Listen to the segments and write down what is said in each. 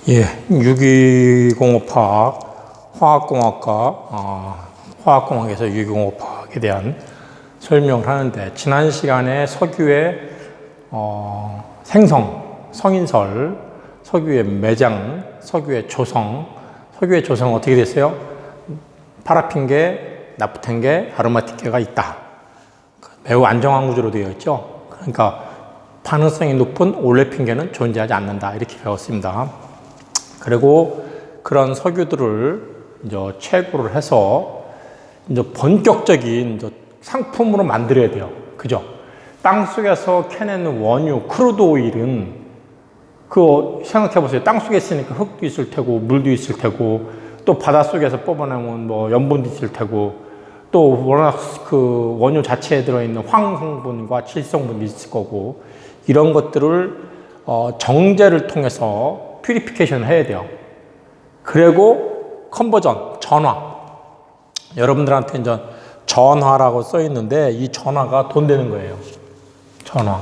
예, 유기공업화학, 화학공학과, 화학공학에서 유기공업화학에 대한 설명을 하는데, 지난 시간에 석유의 생성, 성인설, 석유의 매장, 석유의 조성, 석유의 조성은 어떻게 됐어요? 파라핀계, 나프텐계, 아로마틱계가 있다. 매우 안정한 구조로 되어 있죠. 그러니까 반응성이 높은 올레핀계는 존재하지 않는다. 이렇게 배웠습니다. 그리고 그런 석유들을 이제 채굴을 해서 이제 본격적인 이제 상품으로 만들어야 돼요. 그죠? 땅 속에서 캐내는 원유, 크루드 오일은 그거 생각해 보세요. 땅 속에 있으니까 흙도 있을 테고, 물도 있을 테고, 또 바닷속에서 뽑아내면 뭐 염분도 있을 테고, 또 워낙 그 원유 자체에 들어있는 황 성분과 질 성분도 있을 거고, 이런 것들을 정제를 통해서 퓨리피케이션을 해야 돼요. 그리고 컨버전, 전화. 여러분들한테 이제 전화라고 써 있는데 이 전화가 돈 되는 거예요. 전화.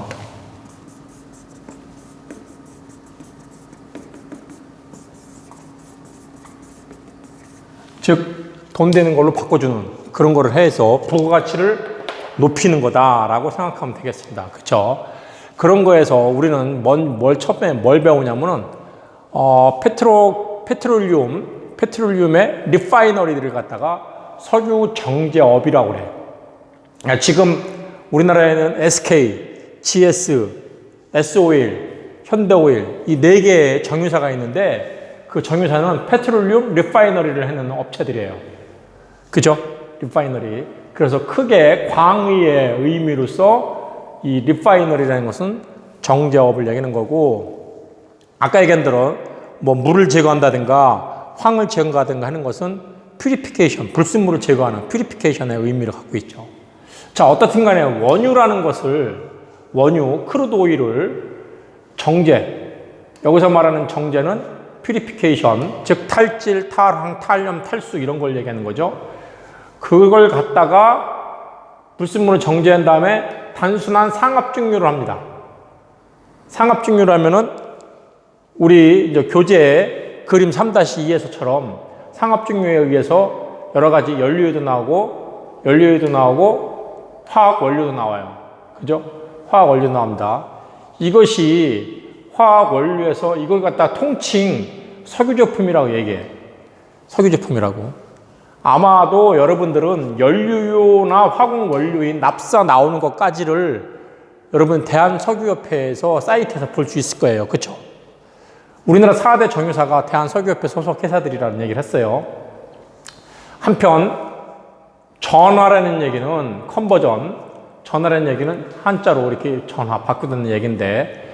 즉 돈 되는 걸로 바꿔주는 그런 거를 해서 부가가치를 높이는 거다라고 생각하면 되겠습니다. 그렇죠? 그런 거에서 우리는 처음에 뭘 배우냐면은 페트롤리움의 리파이너리들을 갖다가 석유 정제업이라고 그래요. 그러니까 지금 우리나라에는 SK, GS, S-오일, 현대오일 이 4개의 정유사가 있는데 그 정유사는 페트롤리움 리파이너리를 해놓는 업체들이에요. 그죠? 리파이너리. 그래서 크게 광의의 의미로서 이 리파이너리라는 것은 정제업을 얘기하는 거고, 아까 얘기한 대로 뭐 물을 제거한다든가 황을 제거한다든가 하는 것은 퓨리피케이션, 불순물을 제거하는 퓨리피케이션의 의미를 갖고 있죠. 자, 어떻든 간에 원유라는 것을, 원유, 크루드 오일을 정제, 여기서 말하는 정제는 퓨리피케이션, 즉 탈질, 탈황, 탈염, 탈수 이런 걸 얘기하는 거죠. 그걸 갖다가 불순물을 정제한 다음에 단순한 상압증류를 합니다. 상압증류를 하면은 우리 이제 교재 그림 3-2에서처럼 상압증류에 의해서 여러 가지 연료유도 나오고 화학 원료도 나와요. 그죠? 화학 원료 나옵니다. 이것이 화학 원료에서 이걸 갖다 통칭 석유제품이라고 얘기해. 석유제품이라고. 아마도 여러분들은 연료유나 화학 원료인 납사 나오는 것까지를 여러분 대한석유협회에서 사이트에서 볼 수 있을 거예요. 그렇죠? 우리나라 4대 정유사가 대한석유협회 소속 회사들이라는 얘기를 했어요. 한편 전화라는 얘기는 컨버전, 전화라는 얘기는 한자로 이렇게 전화 바꾸는 얘기인데,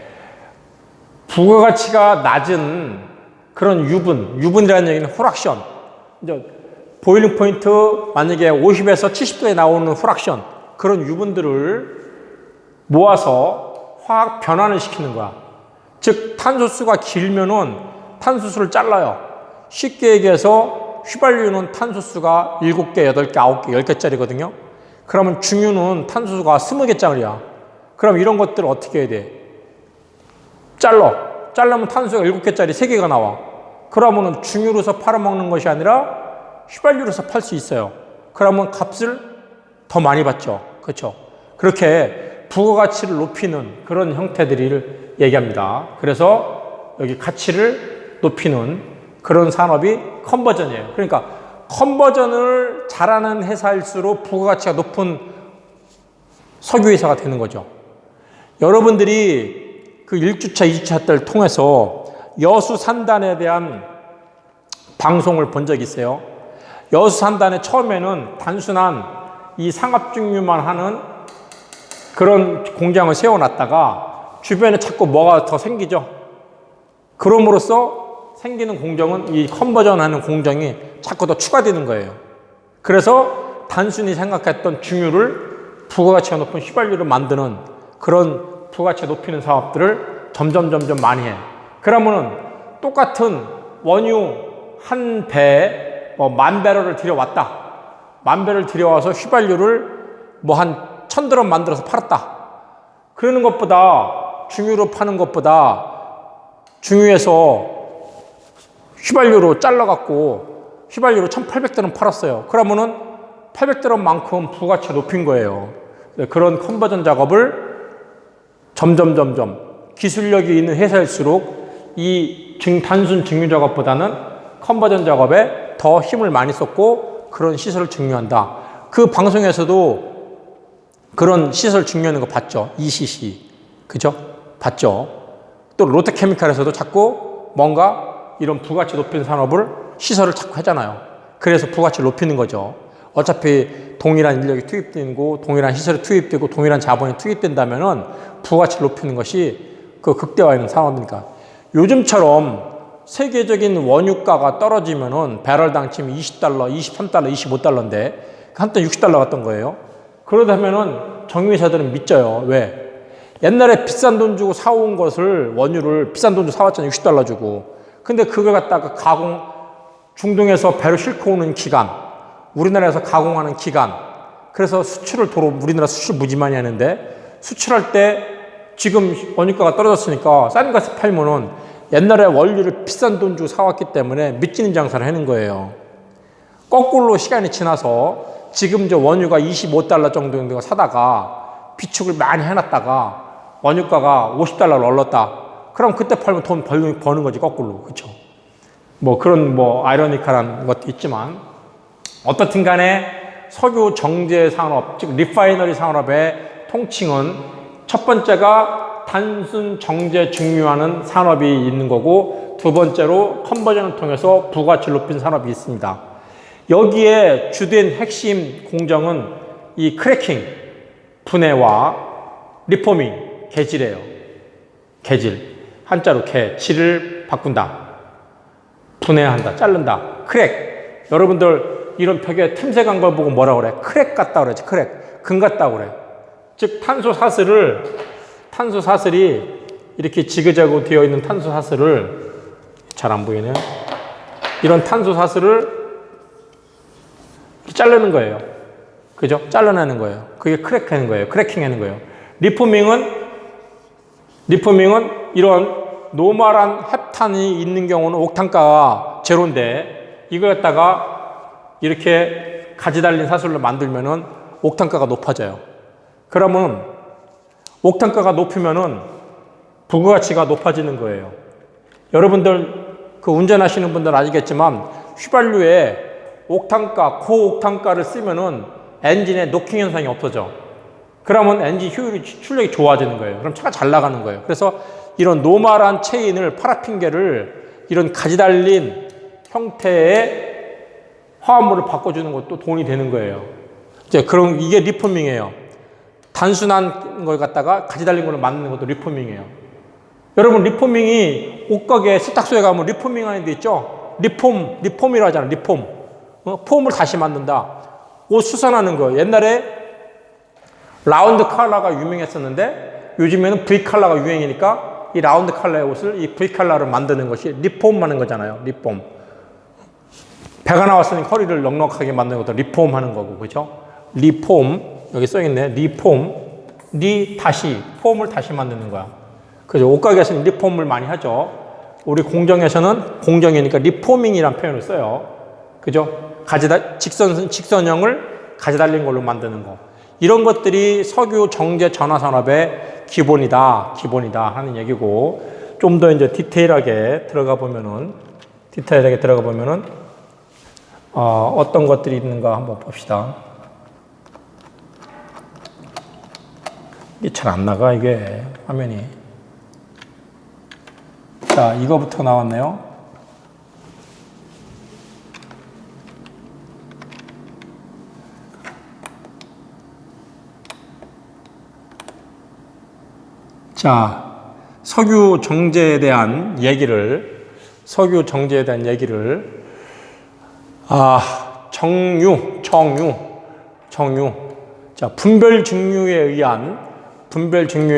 부가가치가 낮은 그런 유분이라는 얘기는 프락션. 이제 보일링 포인트 만약에 50에서 70도에 나오는 프락션, 그런 유분들을 모아서 화학 변환을 시키는 거야. 즉 탄소수가 길면은 탄소수를 잘라요. 쉽게 얘기해서 휘발유는 탄소수가 7개, 8개, 9개, 10개짜리거든요. 그러면 중유는 탄소수가 20개짜리야. 그럼 이런 것들을 어떻게 해야 돼? 자르면 탄소가 7개짜리 3개가 나와. 그러면은 중유로서 팔아먹는 것이 아니라 휘발유로서 팔 수 있어요. 그러면 값을 더 많이 받죠. 그렇죠? 그렇게 부가가치를 높이는 그런 형태들을 얘기합니다. 그래서 여기 가치를 높이는 그런 산업이 컨버전이에요. 그러니까 컨버전을 잘하는 회사일수록 부가가치가 높은 석유회사가 되는 거죠. 여러분들이 그 1주차, 2주차 때를 통해서 여수 산단에 대한 방송을 본 적이 있어요. 여수 산단에 처음에는 단순한 이 상압증류만 하는 그런 공장을 세워놨다가 주변에 자꾸 뭐가 더 생기죠. 그럼으로써 생기는 공정은 이 컨버전 하는 공정이 자꾸 더 추가되는 거예요. 그래서 단순히 생각했던 중유를 부가가치가 높은 휘발유를 만드는 그런 부가가치 높이는 사업들을 점점 많이 해. 그러면은 똑같은 원유 한 배에 10,000배럴을 들여왔다. 10,000배럴 들여와서 휘발유를 한 1,000드럼 만들어서 팔았다. 그러는 것보다 중유로 파는 것보다 중유에서 휘발유로 잘라갖고 휘발유로 1,800드럼 팔았어요. 그러면은 800드럼만큼 부가치 높인 거예요. 그런 컨버전 작업을 점점 기술력이 있는 회사일수록 이 단순 증류 작업보다는 컨버전 작업에 더 힘을 많이 썼고 그런 시설을 증류한다. 그 방송에서도 그런 시설 증류하는 거 봤죠. ECC. 그죠? 봤죠. 또 롯데케미칼에서도 자꾸 뭔가 이런 부가치 높인 산업을 시설을 자꾸 하잖아요. 그래서 부가치를 높이는 거죠. 어차피 동일한 인력이 투입되고 동일한 시설이 투입되고 동일한 자본이 투입된다면은 부가치를 높이는 것이 그 극대화하는 산업이니까. 요즘처럼 세계적인 원유가가 떨어지면은 배럴당 지금 $20, $23, $25인데 한때 $60 갔던 거예요. 그러다면은 정유회사들은 믿져요. 왜? 옛날에 비싼 돈 주고 사온 것을 원유를 비싼 돈 주고 사왔잖아요. $60 주고. 근데 그걸 갖다가 중동에서 배로 싣고 오는 기간, 우리나라에서 가공하는 기간, 그래서 수출을 우리나라 수출 무지 많이 하는데 수출할 때 지금 원유가가 떨어졌으니까 싼 값에 팔면은 옛날에 원유를 비싼 돈 주고 사왔기 때문에 믿기는 장사를 하는 거예요. 거꾸로 시간이 지나서 지금 저 원유가 $25 정도 되는 거 사다가 비축을 많이 해놨다가 원유가가 $50로 올랐다. 그럼 그때 팔면 돈 버는 거지, 거꾸로. 그쵸? 뭐 그런 아이러니컬한 것도 있지만 어떻든 간에 석유 정제 산업, 즉 리파이너리 산업의 통칭은 첫 번째가 단순 정제 증류하는 산업이 있는 거고 두 번째로 컨버전을 통해서 부가치를 높인 산업이 있습니다. 여기에 주된 핵심 공정은 이 크래킹, 분해와 리포밍, 개질이에요. 개질. 한자로 질을 바꾼다. 분해한다. 자른다. 크랙. 여러분들 이런 벽에 틈새 간 걸 보고 뭐라 그래? 크랙 같다 그러지. 크랙. 금 같다 그래. 즉 탄소 사슬이 이렇게 지그재그로 되어 있는 탄소 사슬을 잘 안 보이네요. 이런 탄소 사슬을 자르는 거예요. 그죠? 잘라내는 거예요. 그게 크랙하는 거예요. 크래킹하는 거예요. 리포밍은 이런 노멀한 헵탄이 있는 경우는 옥탄가가 제로인데 이걸 갖다가 이렇게 가지 달린 사슬로 만들면은 옥탄가가 높아져요. 그러면 옥탄가가 높으면은 부가가치가 높아지는 거예요. 여러분들 그 운전하시는 분들 아시겠지만 휘발유에 옥탄가, 고옥탄가를 쓰면은 엔진에 노킹 현상이 없어져. 그러면 엔진 효율이, 출력이 좋아지는 거예요. 그럼 차가 잘 나가는 거예요. 그래서 이런 노멀한 체인을, 파라핀계를 이런 가지 달린 형태의 화합물을 바꿔주는 것도 돈이 되는 거예요. 이제 이게 리포밍이에요. 단순한 걸 갖다가 가지 달린 걸로 만드는 것도 리포밍이에요. 여러분, 리포밍이 옷가게 세탁소에 가면 리포밍 하는 데 있죠? 리폼이라고 하잖아요. 리폼. 폼을 다시 만든다. 옷 수선하는 거. 옛날에 라운드 칼라가 유명했었는데 요즘에는 V 칼라가 유행이니까 이 라운드 칼라의 옷을 이 V 칼라를 만드는 것이 리폼 하는 거잖아요. 리폼. 배가 나왔으니 허리를 넉넉하게 만드는 것도 리폼 하는 거고, 그죠? 리폼. 여기 써있네. 리폼. 폼을 다시 만드는 거야. 그죠? 옷가게에서는 리폼을 많이 하죠. 우리 공정에서는 공정이니까 리포밍이라는 표현을 써요. 그죠? 직선형을 가지 달린 걸로 만드는 거. 이런 것들이 석유 정제 전화 산업의 기본이다 하는 얘기고, 좀 더 이제 디테일하게 들어가 보면은 어떤 것들이 있는가 한번 봅시다. 이게 잘 안 나가, 이게 화면이. 자, 이거부터 나왔네요. 자, 석유 정제에 대한 얘기를 정유. 자, 분별 증류에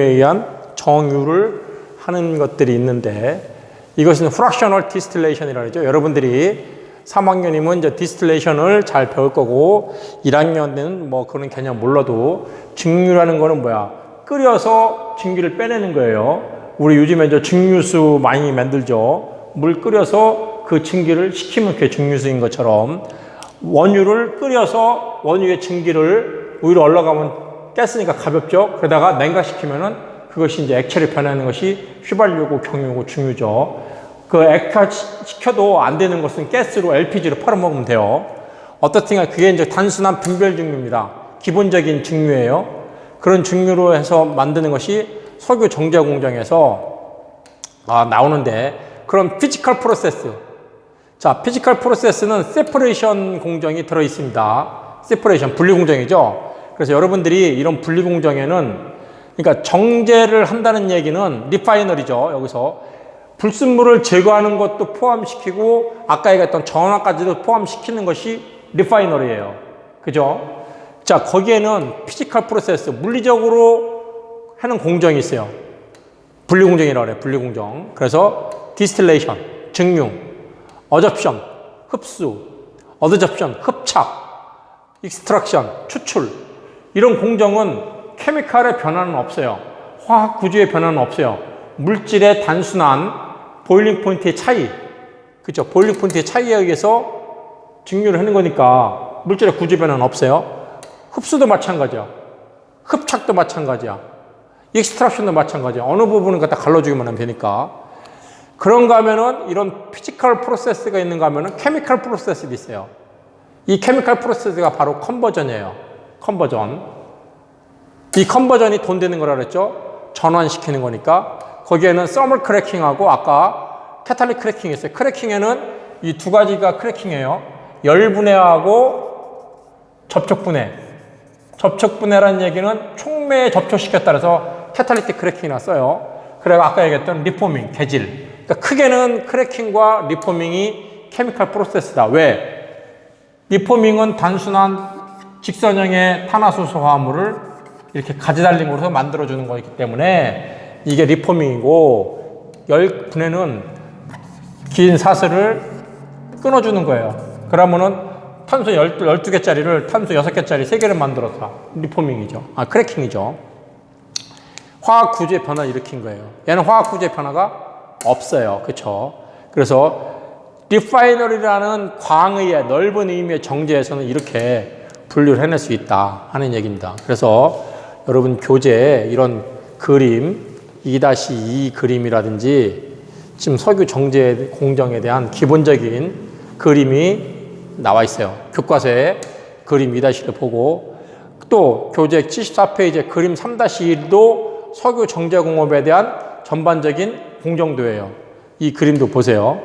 의한 정유를 하는 것들이 있는데, 이것은 프랙셔널 디스틸레이션이라고 하죠. 여러분들이 3학년이면 이제 디스틸레이션을 잘 배울 거고, 1학년은 뭐 그런 개념 몰라도 증류라는 거는 뭐야? 끓여서 증기를 빼내는 거예요. 우리 요즘에 이제 증류수 많이 만들죠. 물 끓여서 그 증기를 식히면 그게 증류수인 것처럼 원유를 끓여서 원유의 증기를 위로 올라가면 가스니까 가볍죠. 그러다가 냉각시키면은 그것이 이제 액체로 변하는 것이 휘발유고 경유고 중유죠. 그 액화시켜도 안 되는 것은 가스로 LPG로 팔아먹으면 돼요. 어떻든가 그게 이제 단순한 분별 증류입니다. 기본적인 증류예요. 그런 증류로 해서 만드는 것이 석유 정제 공장에서 나오는데, 그런 피지컬 프로세스. 자, 피지컬 프로세스는 세퍼레이션 공정이 들어 있습니다. 세퍼레이션, 분리 공정이죠. 그래서 여러분들이 이런 분리 공정에는, 그러니까 정제를 한다는 얘기는 리파이너리죠. 여기서 불순물을 제거하는 것도 포함시키고 아까 얘기했던 전화까지도 포함시키는 것이 리파이너리예요. 그죠? 자, 거기에는 피지컬 프로세스, 물리적으로 하는 공정이 있어요. 분리 공정이라고 그래요. 분리 공정. 그래서 디스틸레이션, 증류, 어접션, 흡수, 어드접션, 흡착, 익스트랙션, 추출. 이런 공정은 케미칼의 변화는 없어요. 화학 구조의 변화는 없어요. 물질의 단순한 보일링 포인트의 차이, 그죠? 보일링 포인트의 차이에 의해서 증류를 하는 거니까 물질의 구조 변화는 없어요. 흡수도 마찬가지야. 흡착도 마찬가지야. 익스트랙션도 마찬가지야. 어느 부분은 갖다 갈라주기만 하면 되니까. 그런가 하면은 이런 피지컬 프로세스가 있는가 하면은 케미컬 프로세스도 있어요. 이 케미컬 프로세스가 바로 컨버전이에요. 컨버전. 이 컨버전이 돈 되는 거라 그랬죠? 전환시키는 거니까. 거기에는 서멀 크래킹하고 아까 캐탈릭 크래킹이 있어요. 크래킹에는 이 두 가지가 크래킹이에요. 열분해하고 접촉분해. 접촉분해라는 얘기는 촉매에 접촉시켰다 그래서 캐탈리틱 크래킹이나 써요. 그리고 아까 얘기했던 리포밍, 개질. 그러니까 크게는 크래킹과 리포밍이 케미컬 프로세스다. 왜? 리포밍은 단순한 직선형의 탄화수소 화합물을 이렇게 가지달린 것으로 만들어주는 거기 때문에 이게 리포밍이고, 열분해는 긴 사슬을 끊어주는 거예요. 그러면은 탄소 12개짜리를 탄소 6개짜리 3개를 만들어서 리포밍이죠. 크래킹이죠. 화학 구조의 변화를 일으킨 거예요. 얘는 화학 구조의 변화가 없어요. 그렇죠? 그래서 리파이너리라는 광의의 넓은 의미의 정제에서는 이렇게 분류를 해낼 수 있다 하는 얘기입니다. 그래서 여러분 교재에 이런 그림 2-2 그림이라든지 지금 석유 정제 공정에 대한 기본적인 그림이 나와 있어요. 교과서에 그림 2-1을 보고, 또 교재 74페이지에 그림 3-1도 석유 정제공업에 대한 전반적인 공정도예요. 이 그림도 보세요.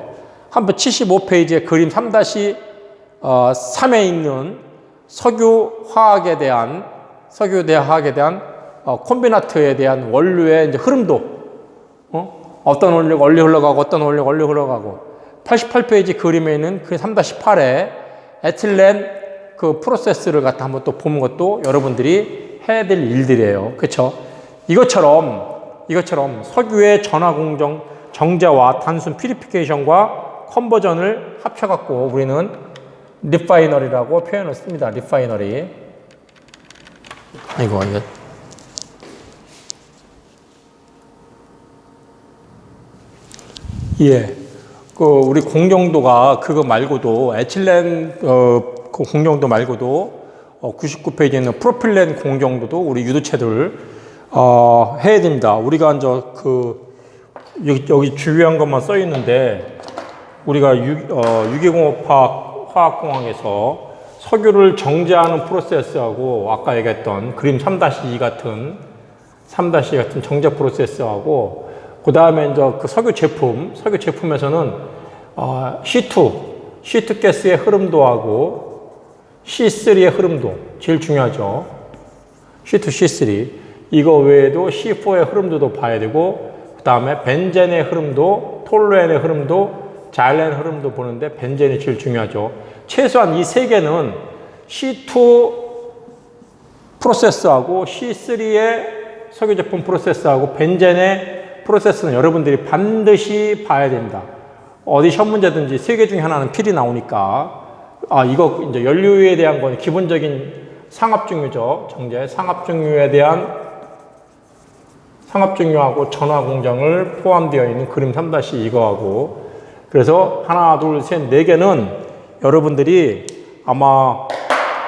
한번 75페이지에 그림 3-3에 있는 석유화학에 대한 콤비나트에 대한 원료의 이제 흐름도, 어떤 원료가 원리 흘러가고 어떤 원료가 원리 흘러가고, 88페이지 그림에 있는 그 3-8에 에틸렌 그 프로세스를 갖다 한번 또 보는 것도 여러분들이 해야 될 일들이에요. 그렇죠? 이것처럼 석유의 전화 공정 정제와 단순 피리피케이션과 컨버전을 합쳐갖고 우리는 리파이너리라고 표현을 씁니다. 리파이너리. 이거. 예. 우리 공정도가 그거 말고도 에틸렌 그 공정도 말고도 99페이지에 있는 프로필렌 공정도도 우리 유도체들 해야 됩니다. 우리가 이제 여기 주요한 것만 써 있는데, 우리가 유기공업화학 화학공학에서 석유를 정제하는 프로세스하고 아까 얘기했던 그림 3-2 같은 정제 프로세스하고, 그 다음에 이제 그 석유 제품에서는 C2 가스의 흐름도하고 C3의 흐름도 제일 중요하죠. C2, C3. 이거 외에도 C4의 흐름도도 봐야 되고, 그 다음에 벤젠의 흐름도, 톨루엔의 흐름도, 자일렌 흐름도 보는데 벤젠이 제일 중요하죠. 최소한 이 세 개는 C2 프로세스하고 C3의 석유 제품 프로세스하고 벤젠의 프로세스는 여러분들이 반드시 봐야 됩니다. 어디 시험 문제든지 세 개 중에 하나는 필히 나오니까. 이거 이제 연료에 대한 건 기본적인 상압증유죠. 정제 상압증유에 대한 상압증유하고 전화 공정을 포함되어 있는 그림 3-2 이거하고, 그래서 하나, 둘, 셋, 네 개는 여러분들이 아마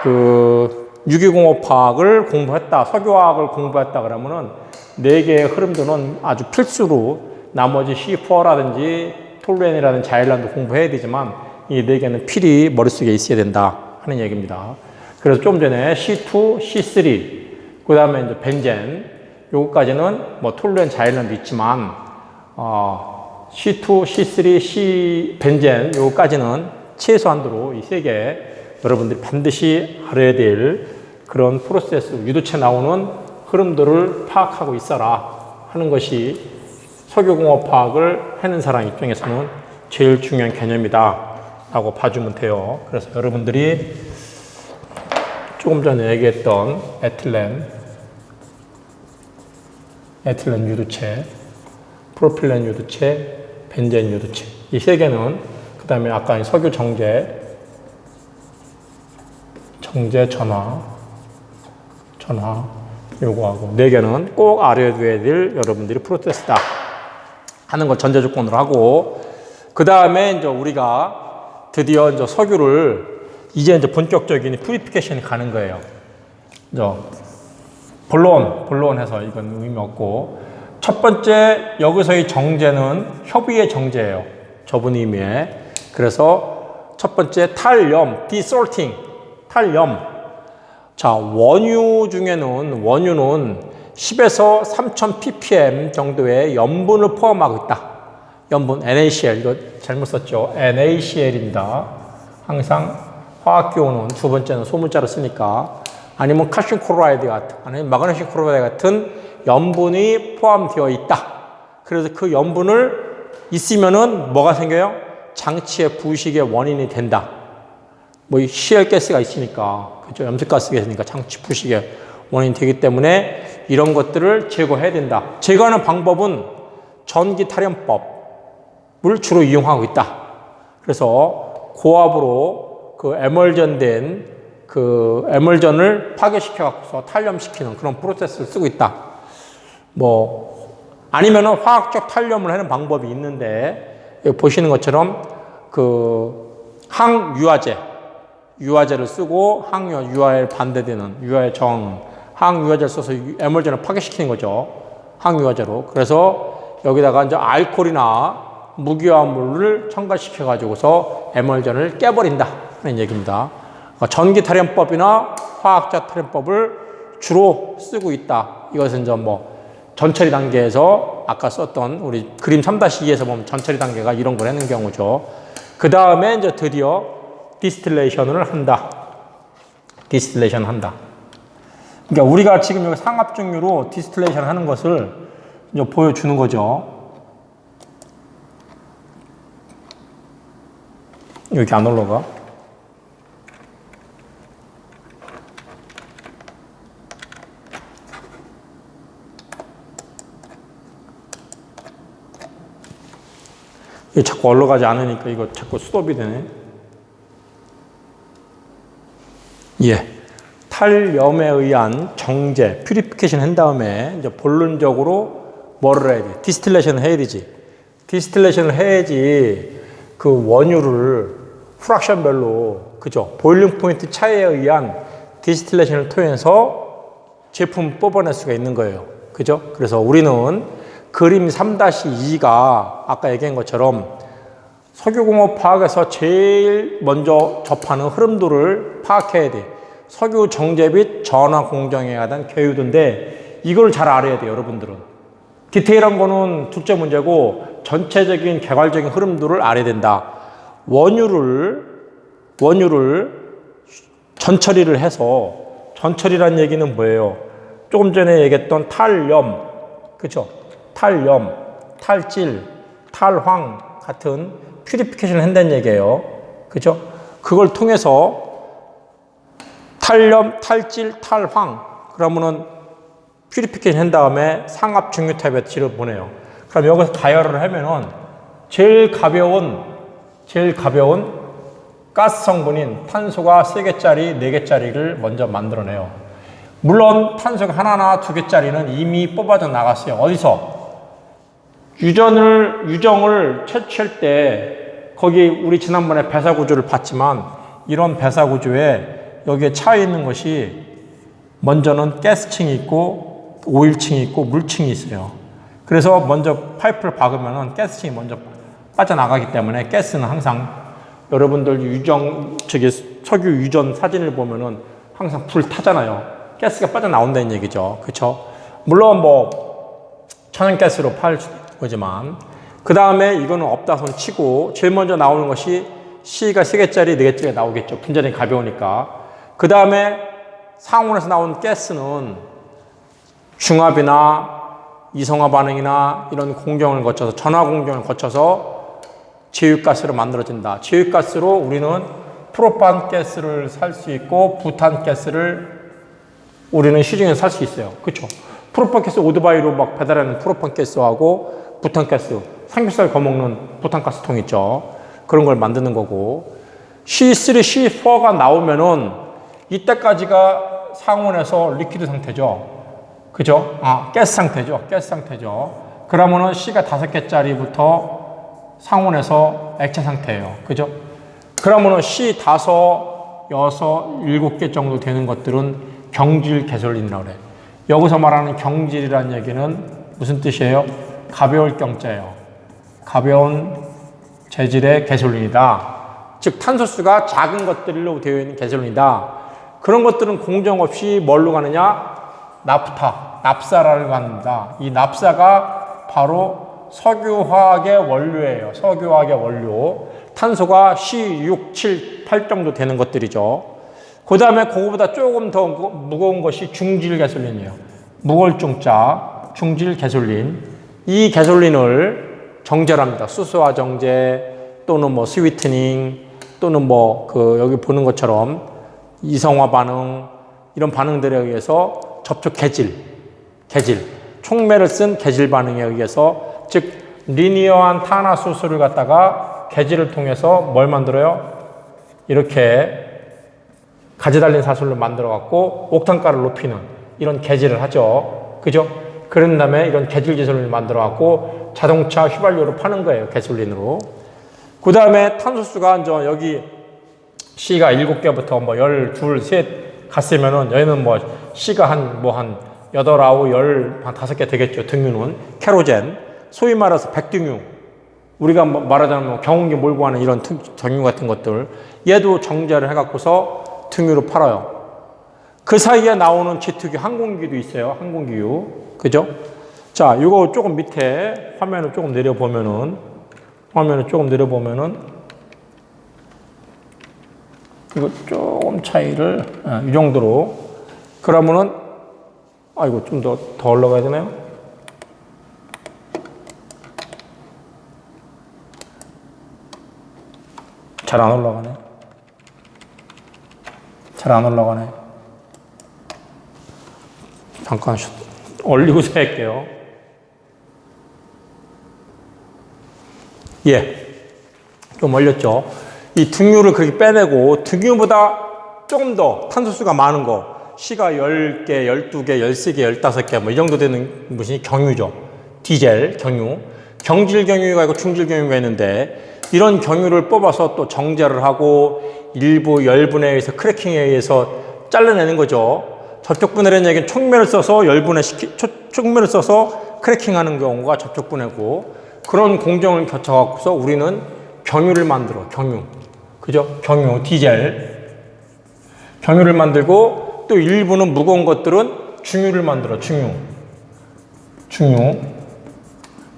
그 유기공업학을 공부했다, 석유화학을 공부했다 그러면은 네 개의 흐름들은 아주 필수로 나머지 C4라든지 톨루엔이라든지 자일란도 공부해야 되지만 이 네 개는 필히 머릿속에 있어야 된다 하는 얘기입니다. 그래서 좀 전에 C2, C3, 그 다음에 이제 벤젠, 요거까지는 뭐 톨루엔 자일란도 있지만, C2, C3, C 벤젠, 요거까지는 최소한도로 이 세 개 여러분들이 반드시 알아야 될 그런 프로세스, 유도체 나오는 흐름들을 파악하고 있어라 하는 것이 석유공업화학을 하는 사람 입장에서는 제일 중요한 개념이다 라고 봐주면 돼요. 그래서 여러분들이 조금 전에 얘기했던 에틸렌 유도체, 프로필렌 유도체, 벤젠 유도체 이 세 개는 그 다음에 아까 석유 정제 전화 요거하고 네 개는 꼭 알아둬야 될 여러분들이 프로세스다 하는 걸 전제 조건으로 하고 그 다음에 이제 우리가 드디어 이제 석유를 이제 본격적인 퓨리피케이션이 가는 거예요. 이제 본론해서 이건 의미 없고 첫 번째 여기서의 정제는 협의의 정제예요. 좁은 의미에. 그래서 첫 번째 탈염, 디솔팅, 탈염. 자, 원유는 10에서 3000 ppm 정도의 염분을 포함하고 있다. 염분, NaCl. 이거 잘못 썼죠? NaCl입니다. 항상 화학기호는 두 번째는 소문자로 쓰니까 아니면 칼슘 클로라이드 같은, 아니면 마그네슘 클로라이드 같은 염분이 포함되어 있다. 그래서 그 염분을 있으면은 뭐가 생겨요? 장치의 부식의 원인이 된다. 뭐 시열가스가 있으니까, 그죠? 염색가스가 있으니까 장치 부식의 원인이 되기 때문에 이런 것들을 제거해야 된다. 제거하는 방법은 전기 탈염법을 주로 이용하고 있다. 그래서 고압으로 그 에멀전을 파괴시켜 갖고서 탈염시키는 그런 프로세스를 쓰고 있다. 뭐 아니면은 화학적 탈염을 하는 방법이 있는데 여기 보시는 것처럼 그 유화제를 쓰고 유화에 반대되는 유화의 항유화제를 써서 에멀전을 파괴시키는 거죠. 항유화제로. 그래서 여기다가 이제 알코올이나 무기화물을 첨가시켜 가지고서 에멀전을 깨버린다 하는 얘기입니다. 전기 탈염법이나 화학적 탈염법을 주로 쓰고 있다. 이것은 이제 뭐 전처리 단계에서 아까 썼던 우리 그림 3-2에서 보면 전처리 단계가 이런 걸 하는 경우죠. 그 다음에 이제 드디어 디스틸레이션을 한다. 그러니까 우리가 지금 여기 상압증유로 디스틸레이션 하는 것을 이제 보여주는 거죠. 여기 안 올라가? 이게 자꾸 올라가지 않으니까 이거 자꾸 스톱이 되네. 예. 탈염에 의한 정제, 퓨리피케이션 한 다음에 이제 본론적으로 뭐를 해야 돼? 디스틸레이션을 해야 되지. 디스틸레이션을 해야지 그 원유를 프락션별로, 그죠? 보일링 포인트 차이에 의한 디스틸레이션을 통해서 제품 뽑아낼 수가 있는 거예요. 그죠? 그래서 우리는 그림 3-2가 아까 얘기한 것처럼 석유공업 파악에서 제일 먼저 접하는 흐름도를 파악해야 돼. 석유 정제 및 전화 공정에 관한 교유도인데 이걸 잘 알아야 돼요, 여러분들은. 디테일한 거는 둘째 문제고 전체적인 개괄적인 흐름도를 알아야 된다. 원유를 전처리를 해서, 전처리란 얘기는 뭐예요? 조금 전에 얘기했던 탈염, 그죠? 탈염, 탈질, 탈황 같은 퓨리피케이션을 한다는 얘기예요. 그죠? 그걸 통해서 탈염, 탈질, 탈황, 그러면은 퓨리피케이션 한 다음에 상압 중유 타입의 질을 보내요. 그럼 여기서 가열을 하면은 제일 가벼운 가스 성분인 탄소가 3개짜리, 4개짜리를 먼저 만들어내요. 물론 탄소가 하나나 2개짜리는 이미 뽑아져 나갔어요. 어디서? 유정을 채취할 때 거기 우리 지난번에 배사 구조를 봤지만 이런 배사 구조에 여기에 차 있는 것이 먼저는 가스층이 있고 오일층이 있고 물층이 있어요. 그래서 먼저 파이프를 박으면은 가스층이 먼저 빠져나가기 때문에 가스는 항상 여러분들 석유 유전 사진을 보면은 항상 불 타잖아요. 가스가 빠져나온다는 얘기죠. 그렇죠? 물론 뭐 천연가스로 팔 수도 있지만 그 다음에 이거는 없다 손 치고 제일 먼저 나오는 것이 C가 3개짜리 4개짜리 나오겠죠. 분자량이 가벼우니까. 그 다음에 상온에서 나온 가스는 중합이나 이성화 반응이나 이런 공정을 거쳐서 전화 공정을 거쳐서 제유가스로 만들어진다. 제유가스로 우리는 프로판 가스를 살 수 있고 부탄 가스를 우리는 시중에서 살 수 있어요. 그렇죠? 프로판 가스 오토바이로 막 배달하는 프로판 가스하고 부탄 가스, 삼겹살 거먹는 부탄 가스통 있죠. 그런 걸 만드는 거고 C3, C4가 나오면은 이때까지가 상온에서 리퀴드 상태죠. 그죠? 가스 상태죠. 가스 상태죠. 그러면은 C가 5개짜리부터 상온에서 액체 상태예요. 그죠? 그러면은 C 5, 6, 7개 정도 되는 것들은 경질 개솔린이라고 그래요. 여기서 말하는 경질이라는 얘기는 무슨 뜻이에요? 가벼울 경자예요. 가벼운 재질의 개솔린이다. 즉 탄소수가 작은 것들로 되어 있는 개솔린이다. 그런 것들은 공정 없이 뭘로 가느냐? 나프타, 납사라를 갖는다. 이 납사가 바로 석유화학의 원료예요. 석유화학의 원료. 탄소가 C6, 7, 8 정도 되는 것들이죠. 그 다음에 그거보다 조금 더 무거운 것이 중질 개솔린이에요. 무거울 중자, 중질 개솔린. 이 개솔린을 정제합니다. 수소화 정제 또는 뭐 스위트닝 또는 뭐 여기 보는 것처럼 이성화 반응 이런 반응들에 의해서 접촉 개질, 촉매를 쓴 개질 반응에 의해서 즉 리니어한 탄화수소를 갖다가 개질을 통해서 뭘 만들어요? 이렇게 가지 달린 사슬로 만들어 갖고 옥탄가를 높이는 이런 개질을 하죠. 그죠? 그런 다음에 이런 개질 개솔린을 만들어 갖고 자동차 휘발유로 파는 거예요. 개솔린으로. 그 다음에 탄소수가 이제 여기 C가 7개부터 뭐 12, 3 갔으면은 여기는 뭐 C가 한 8, 9, 10, 한 5개 되겠죠. 등유는 캐로젠, 소위 말해서 백등유. 우리가 말하자면 경운기 몰고 가는 이런 등유 같은 것들 얘도 정제를 해갖고서 등유로 팔아요. 그 사이에 나오는 G2기 항공기도 있어요. 항공기유. 그죠? 자, 이거 조금 밑에 화면을 조금 내려보면은 이거 조금 차이를 이 정도로 그러면은 이거 좀 더 올라가야 되나요? 잘 안 올라가네. 잠깐 올리고서 할게요. 좀 올렸죠. 이 등유를 그렇게 빼내고 등유보다 조금 더 탄소수가 많은 거 C가 10개, 12개, 13개, 15개 뭐 이 정도 되는 것이 경유죠. 디젤, 경유. 경질 경유가 있고 중질 경유가 있는데 이런 경유를 뽑아서 또 정제를 하고 일부 열분해에 의해서 크래킹에 의해서 잘라내는 거죠. 접촉분해라는 얘기는 촉매를 써서 촉매를 써서 크래킹하는 경우가 접촉분해고 그런 공정을 거쳐갖고서 우리는 경유를 만들어. 경유. 그죠? 경유, 디젤. 경유를 만들고 또 일부는 무거운 것들은 중유를 만들어.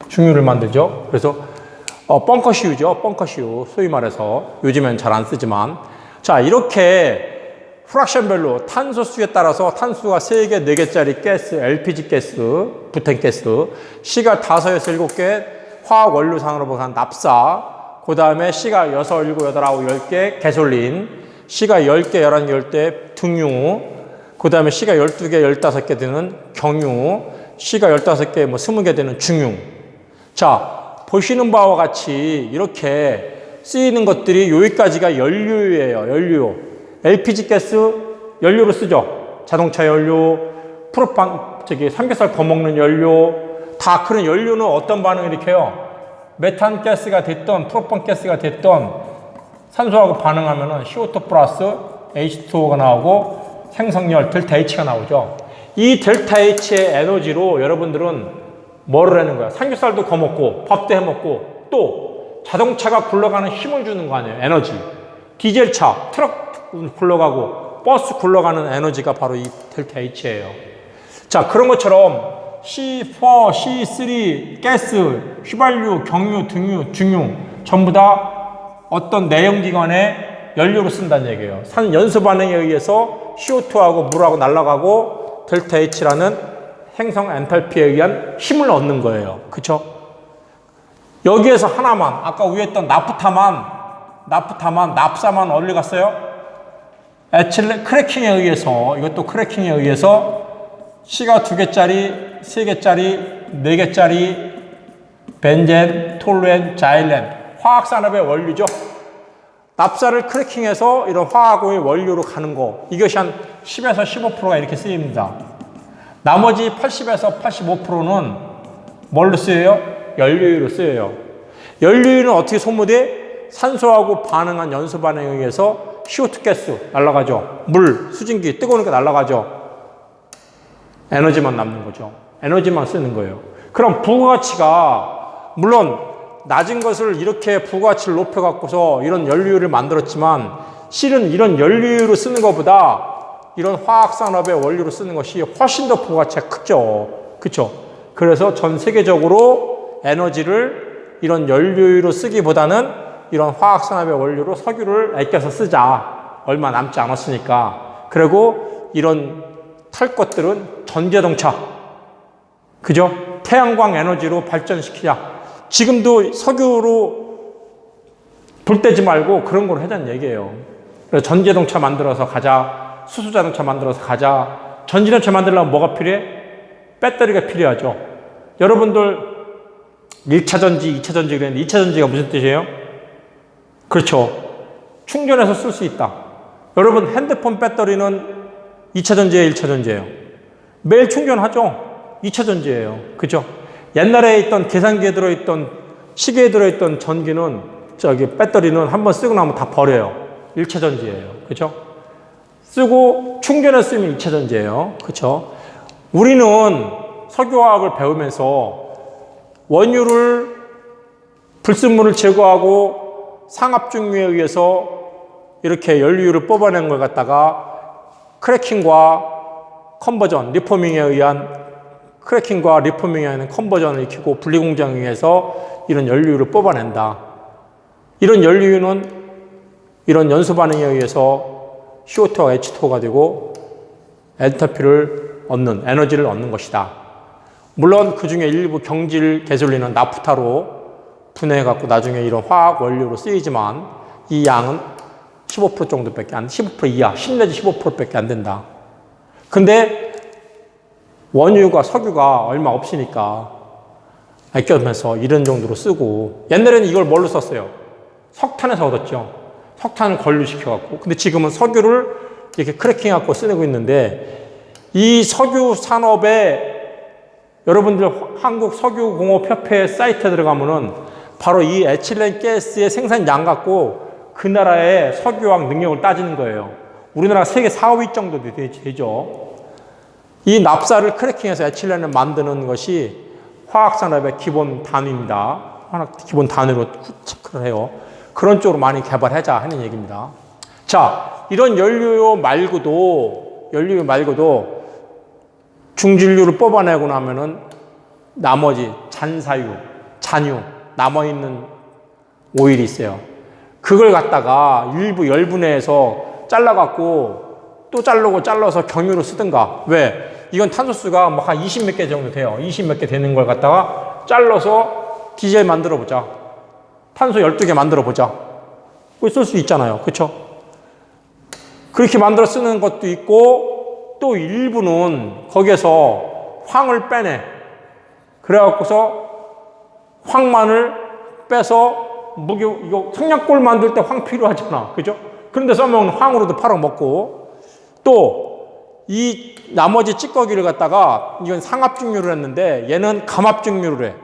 중유를 만들죠. 그래서 벙커시유죠. 벙커시유. 소위 말해서 요즘엔 잘 안 쓰지만 자 이렇게 프락션별로 탄소수에 따라서 탄소가 3개, 4개짜리 가스, LPG 가스, 부탄가스, C가 5에서 7개 화학 원료상으로 보면 납사, 그 다음에 C가 6, 7, 8, 9, 10개 개솔린, C가 10개, 11개, 10개 등유, 그 다음에 C가 12개, 15개 되는 경유, C가 15개, 뭐 20개 되는 중유. 자, 보시는 바와 같이 이렇게 쓰이는 것들이 여기까지가 연료예요. 연료. LPG 가스 연료로 쓰죠. 자동차 연료, 프로판, 삼겹살 거먹는 연료, 다 그런 연료는 어떤 반응을 일으켜요? 메탄 가스가 됐던 프로판 가스가 됐던 산소하고 반응하면은 CO2 플러스 H2O가 나오고 생성열 델타 H가 나오죠. 이 델타 H의 에너지로 여러분들은 뭐를 하는 거야? 삼겹살도 구워 먹고 밥도 해 먹고 또 자동차가 굴러가는 힘을 주는 거 아니에요? 에너지. 디젤차, 트럭 굴러가고 버스 굴러가는 에너지가 바로 이 델타 H예요. 자, 그런 것처럼 C4, C3, 가스, 휘발유, 경유, 등유, 중유 전부 다 어떤 내연기관의 연료로 쓴다는 얘기예요. 연소 반응에 의해서 CO2하고 물하고 날아가고 델타 H라는 행성 엔탈피에 의한 힘을 얻는 거예요. 그쵸? 여기에서 하나만, 아까 위에 했던 납사만 어디 갔어요? 크래킹에 의해서, 이것도 크래킹에 의해서 C가 2개짜리, 3개짜리, 4개짜리 벤젠, 톨루엔, 자일렌 화학산업의 원료죠. 납사를 크래킹해서 이런 화학의 원료로 가는 거, 이것이 한 10에서 15%가 이렇게 쓰입니다. 나머지 80에서 85%는 뭘로 쓰여요? 연료유로 쓰여요. 연료유는 어떻게 소모돼? 산소하고 반응한 연소 반응에 의해서 CO2 가스 날아가죠. 물, 수증기 뜨거우니까 날아가죠. 에너지만 남는 거죠. 에너지만 쓰는 거예요. 그럼 부가가치가 물론 낮은 것을 이렇게 부가가치를 높여갖고서 이런 연료유를 만들었지만 실은 이런 연료유로 쓰는 것보다 이런 화학산업의 원료로 쓰는 것이 훨씬 더 부가가치가 크죠. 그렇죠? 그래서 전 세계적으로 에너지를 이런 연료유로 쓰기보다는 이런 화학산업의 원료로 석유를 아껴서 쓰자. 얼마 남지 않았으니까. 그리고 이런 탈 것들은 전자동차, 그죠? 태양광 에너지로 발전시키자. 지금도 석유로 불 떼지 말고 그런 걸 하자는 얘기예요. 그래서 전자동차 만들어서 가자. 수소자동차 만들어서 가자. 전자동차 만들려면 뭐가 필요해? 배터리가 필요하죠. 여러분들 1차 전지, 2차 전지 그랬는데 2차 전지가 무슨 뜻이에요? 그렇죠. 충전해서 쓸 수 있다. 여러분 핸드폰 배터리는 2차 전지예요, 1차 전지예요? 매일 충전하죠? 2차 전지예요. 그죠? 옛날에 있던 계산기에 들어있던 시계에 들어있던 전기는 배터리는 한번 쓰고 나면 다 버려요. 1차 전지예요. 그죠? 쓰고 충전해 쓰면 2차 전지예요. 그죠? 우리는 석유화학을 배우면서 원유를 불순물을 제거하고 상압중류에 의해서 이렇게 연료유를 뽑아낸 걸 갖다가 크래킹과 컨버전, 리포밍에 의한 크래킹과 리포밍에 의한 컨버전을 익히고 분리공장에 의해서 이런 연료유를 뽑아낸다. 이런 연료유는 이런 연소 반응에 의해서 CO2와 H2O가 되고 엔터피를 얻는, 에너지를 얻는 것이다. 물론 그 중에 일부 경질 개솔린은 나프타로 분해해갖고 나중에 이런 화학 원료로 쓰이지만 이 양은 15% 정도밖에 안, 15% 이하, 10 내지 15%밖에 안 된다. 근데 원유가 석유가 얼마 없으니까 아껴면서 이런 정도로 쓰고, 옛날에는 이걸 뭘로 썼어요? 석탄에서 얻었죠. 석탄을 건류시켜갖고. 근데 지금은 석유를 이렇게 크래킹해갖고 쓰고 있는데, 이 석유 산업에 여러분들 한국 석유공업협회 사이트에 들어가면은 바로 이 에틸렌 가스의 생산량 갖고 그 나라의 석유화학 능력을 따지는 거예요. 우리나라 세계 4, 5위 정도 되죠. 이 납사를 크래킹해서 에틸렌을 만드는 것이 화학산업의 기본 단위입니다. 기본 단위로 체크를 해요. 그런 쪽으로 많이 개발하자 하는 얘기입니다. 자, 이런 연료유 말고도 중진류를 뽑아내고 나면은 나머지 잔유, 남아있는 오일이 있어요. 그걸 갖다가 일부 열분해해서 잘라갖고 또 잘라서 경유로 쓰든가. 왜? 이건 탄소수가 막 한 20 몇 개 정도 돼요. 20 몇 개 되는 걸 갖다가 잘라서 디젤 만들어 보자. 탄소 12개 만들어 보자. 그걸 쓸 수 있잖아요. 그쵸? 그렇게 만들어 쓰는 것도 있고, 또 일부는 거기에서 황을 빼내. 그래갖고서 황만을 빼서 이거 성냥골 만들 때 황 필요하잖아. 그죠? 그런데 써먹는 황으로도 팔아먹고, 또 이 나머지 찌꺼기를 갖다가 이건 상압증류를 했는데 얘는 감압증류를 해.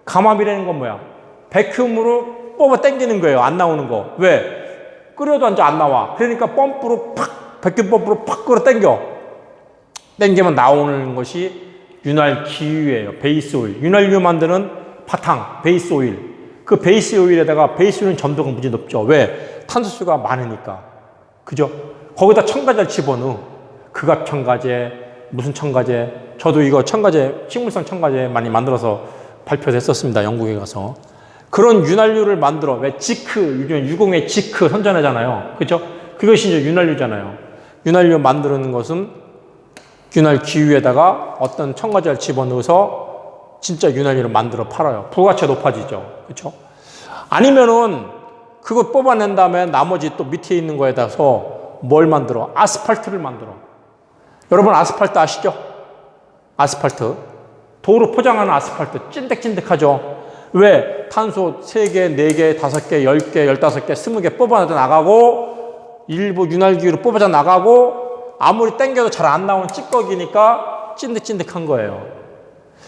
감압이라는 건 뭐야? 백큐음으로 뽑아 당기는 거예요. 안 나오는 거. 왜? 끓여도 이제 안 나와. 그러니까 펌프로 팍, 백큐음 펌프로 팍 끌어 당기면 나오는 것이 윤활 기유예요. 베이스 오일. 윤활유 만드는 바탕, 베이스 오일. 그 베이스 오일에다가 베이스 오일은 점도가 무지 높죠. 왜? 탄소수가 많으니까. 그죠? 거기다 첨가제를 집어넣어. 극압 첨가제, 무슨 첨가제. 저도 이거 첨가제, 식물성 첨가제 많이 만들어서 발표했었습니다. 영국에 가서. 그런 윤활유를 만들어. 왜? 지크, 유공의 지크 선전하잖아요. 그죠? 그것이 이제 윤활유잖아요. 윤활유 만드는 것은 윤활 기유에다가 어떤 첨가제를 집어넣어서 진짜 윤활유를 만들어 팔아요. 부가치가 높아지죠. 그렇죠? 아니면은 그거 뽑아낸 다음에 나머지 또 밑에 있는 거에다서 뭘 만들어? 아스팔트를 만들어. 여러분 아스팔트 아시죠? 아스팔트. 도로 포장하는 아스팔트 찐득찐득하죠? 왜? 탄소 3개, 4개, 5개, 10개, 15개, 20개 뽑아내다 나가고 일부 윤활기로 뽑아져 나가고 아무리 당겨도 잘 안 나오는 찌꺼기니까 찐득찐득한 거예요.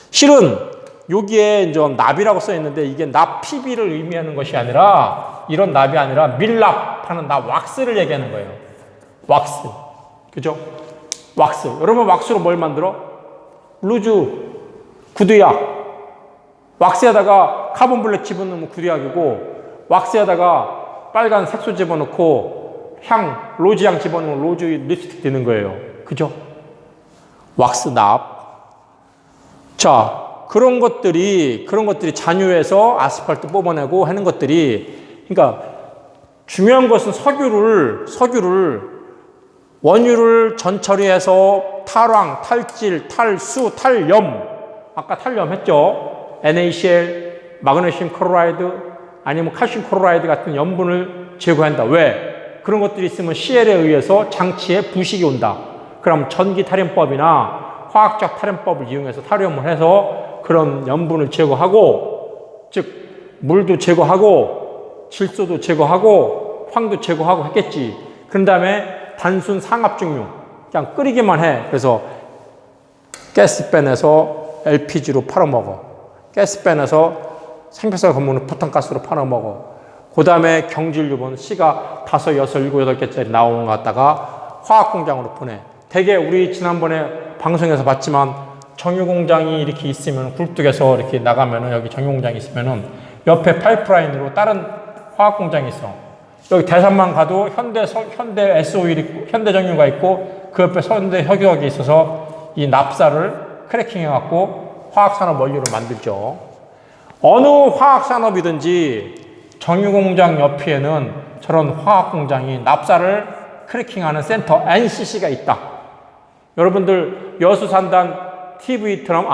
실은 여기에 이제 납이라고 써 있는데 이게 납 PB를 의미하는 것이 아니라 이런 납이 아니라 밀납하는 납 왁스를 얘기하는 거예요. 왁스. 그죠? 왁스. 여러분 왁스로 뭘 만들어? 루즈, 구두약. 왁스에다가 카본 블랙 집어넣으면 구두약이고 왁스에다가 빨간 색소 집어넣고 향, 로즈향 집어넣으면 로즈 립스틱 되는 거예요. 그죠? 왁스 납. 자, 그런 것들이 잔유해서 아스팔트 뽑아내고 하는 것들이, 그러니까 중요한 것은 석유를 원유를 전처리해서 탈황, 탈질, 탈수, 탈염, 아까 탈염 했죠? NaCl, 마그네슘 클로라이드, 아니면 칼슘 클로라이드 같은 염분을 제거한다. 왜? 그런 것들이 있으면 CL에 의해서 장치에 부식이 온다. 그럼 전기 탈염법이나 화학적 탈염법을 이용해서 탈염을 해서 그런 염분을 제거하고, 즉 물도 제거하고 질소도 제거하고 황도 제거하고 했겠지. 그런 다음에 단순 상압증용, 그냥 끓이기만 해. 그래서 가스 빼내서 LPG로 팔아먹어. 가스 빼내서 생폐사 건물은 부탄가스로 팔아먹어. 그 다음에 경질유분 C가 5, 6, 7, 8개짜리 나오는 거 갖다가 화학공장으로 보내. 되게 우리 지난번에 방송에서 봤지만 정유공장이 이렇게 있으면 굴뚝에서 이렇게 나가면은 여기 정유공장이 있으면은 옆에 파이프라인으로 다른 화학공장이 있어. 여기 대산만 가도 현대 S-오일 있고 현대 정유가 있고 그 옆에 현대 석유화학이 있어서 이 납사를 크래킹해 갖고 화학산업 원료를 만들죠. 어느 화학산업이든지 정유공장 옆에는 저런 화학공장이 납사를 크래킹하는 센터 NCC가 있다. 여러분들 여수산단 TV 트럼